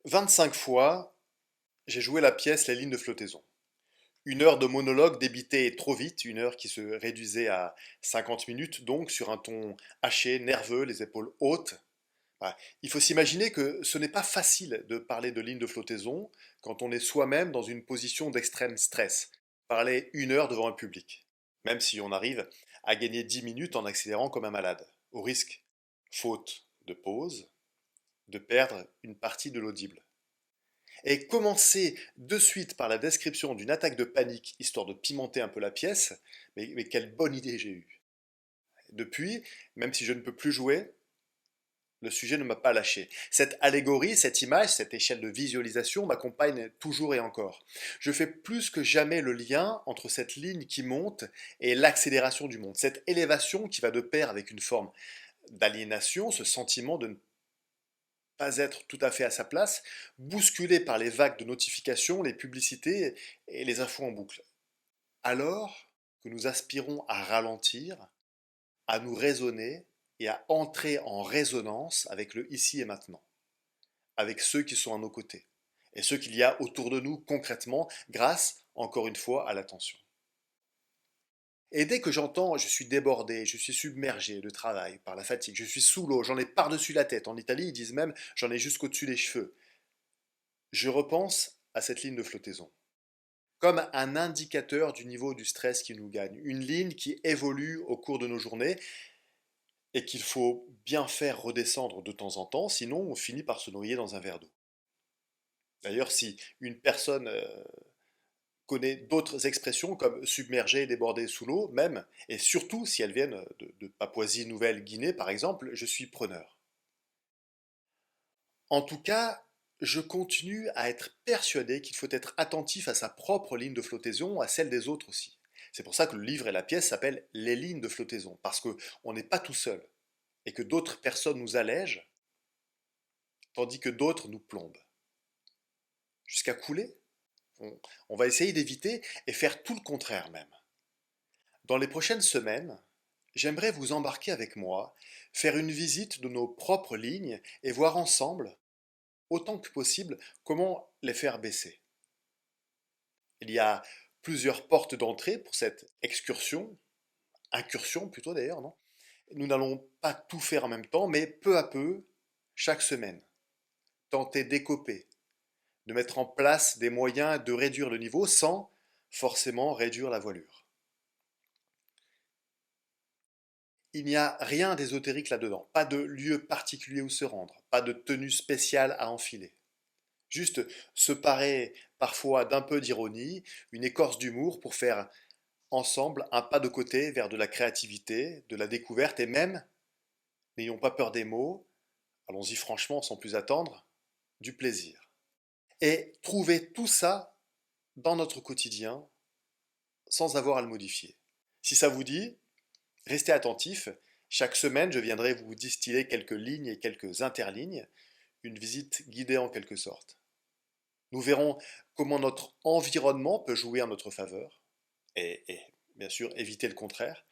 25 fois, j'ai joué la pièce Les lignes de flottaison. Une heure de monologue débité trop vite, une heure qui se réduisait à 50 minutes, donc sur un ton haché, nerveux, les épaules hautes. Voilà. Il faut s'imaginer que ce n'est pas facile de parler de lignes de flottaison quand on est soi-même dans une position d'extrême stress. Parler une heure devant un public, même si on arrive à gagner 10 minutes en accélérant comme un malade, au risque, faute de pause, de perdre une partie de l'audible. Et commencer de suite par la description d'une attaque de panique, histoire de pimenter un peu la pièce, mais quelle bonne idée j'ai eue. Depuis, même si je ne peux plus jouer, le sujet ne m'a pas lâché. Cette allégorie, cette image, cette échelle de visualisation m'accompagne toujours et encore. Je fais plus que jamais le lien entre cette ligne qui monte et l'accélération du monde. Cette élévation qui va de pair avec une forme d'aliénation, ce sentiment de ne pas être tout à fait à sa place, bousculé par les vagues de notifications, les publicités et les infos en boucle. Alors que nous aspirons à ralentir, à nous raisonner et à entrer en résonance avec le ici et maintenant, avec ceux qui sont à nos côtés et ceux qu'il y a autour de nous concrètement grâce, encore une fois, à l'attention. Et dès que j'entends je suis débordé, je suis submergé de travail par la fatigue, je suis sous l'eau, j'en ai par-dessus la tête, en Italie ils disent même j'en ai jusqu'au-dessus des cheveux, je repense à cette ligne de flottaison, comme un indicateur du niveau du stress qui nous gagne, une ligne qui évolue au cours de nos journées et qu'il faut bien faire redescendre de temps en temps, sinon on finit par se noyer dans un verre d'eau. D'ailleurs, si une personne connaît d'autres expressions comme submergé, débordé sous l'eau, même, et surtout si elles viennent de Papouasie-Nouvelle-Guinée par exemple, je suis preneur. En tout cas, je continue à être persuadé qu'il faut être attentif à sa propre ligne de flottaison, à celle des autres aussi. C'est pour ça que le livre et la pièce s'appellent Les lignes de flottaison, parce qu'on n'est pas tout seul, et que d'autres personnes nous allègent, tandis que d'autres nous plombent. Jusqu'à couler, on va essayer d'éviter et faire tout le contraire même. Dans les prochaines semaines, j'aimerais vous embarquer avec moi, faire une visite de nos propres lignes et voir ensemble, autant que possible, comment les faire baisser. Il y a plusieurs portes d'entrée pour cette excursion, incursion plutôt d'ailleurs, non? Nous n'allons pas tout faire en même temps, mais peu à peu, chaque semaine, tenter d'écoper, de mettre en place des moyens de réduire le niveau sans forcément réduire la voilure. Il n'y a rien d'ésotérique là-dedans, pas de lieu particulier où se rendre, pas de tenue spéciale à enfiler. Juste se parer parfois d'un peu d'ironie, une écorce d'humour pour faire ensemble un pas de côté vers de la créativité, de la découverte et même, n'ayons pas peur des mots, allons-y franchement sans plus attendre, du plaisir. Et trouver tout ça dans notre quotidien sans avoir à le modifier. Si ça vous dit, restez attentifs. Chaque semaine, je viendrai vous distiller quelques lignes et quelques interlignes, une visite guidée en quelque sorte. Nous verrons comment notre environnement peut jouer en notre faveur, et bien sûr éviter le contraire,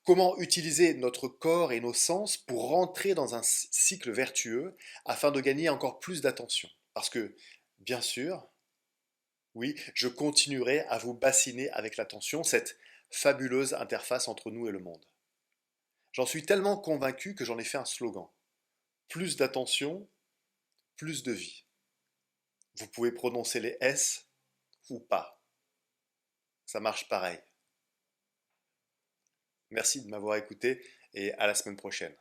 comment utiliser notre corps et nos sens pour rentrer dans un cycle vertueux afin de gagner encore plus d'attention. Parce que, bien sûr, oui, je continuerai à vous bassiner avec l'attention, cette fabuleuse interface entre nous et le monde. J'en suis tellement convaincu que j'en ai fait un slogan. Plus d'attention, plus de vie. Vous pouvez prononcer les S ou pas. Ça marche pareil. Merci de m'avoir écouté et à la semaine prochaine.